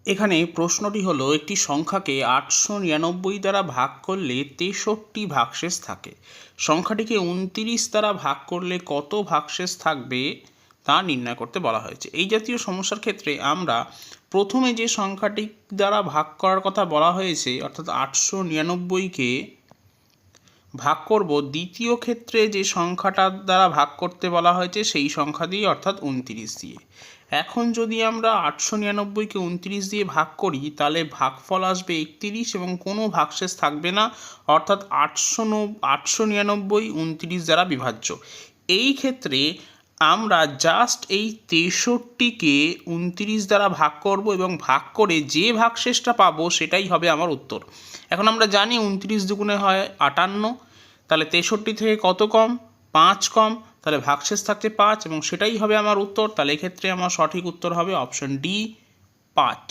এখানে প্রশ্নটি হলো একটি সংখ্যাকে 899 দ্বারা ভাগ করলে 63 ভাগশেষ থাকে। সংখ্যাটিকে 29 দ্বারা ভাগ করলে কত ভাগশেষ থাকবে তা নির্ণয় করতে বলা হয়েছে। এই জাতীয় সমস্যার ক্ষেত্রে আমরা প্রথমে যে সংখ্যাটি দ্বারা ভাগ করার কথা বলা হয়েছে অর্থাৎ 899কে ভাগ করব দ্বিতীয় ক্ষেত্রে যে সংখ্যাটার দ্বারা ভাগ করতে বলা হয়েছে সেই সংখ্যা দিয়ে অর্থাৎ 29 দিয়ে। এখন যদি আমরা 899কে 29 দিয়ে ভাগ করি তাহলে ভাগফল আসবে 31 এবং কোনো ভাগশেষ থাকবে না, অর্থাৎ 899 29 দ্বারা বিভাজ্য। এই ক্ষেত্রে আমরা জাস্ট এই 63কে 29 দ্বারা ভাগ করব এবং ভাগ করে যে ভাগশেষটা পাবো সেটাই হবে আমার উত্তর। এখন আমরা জানি 29 দুগুণে হয় 58, তাহলে 63 থেকে কত কম? 5 কম, তাহলে ভাগশেষ থাকছে 5 এবং সেটাই হবে আমার উত্তর। তাহলে এক্ষেত্রে আমার সঠিক উত্তর হবে অপশন ডি 5।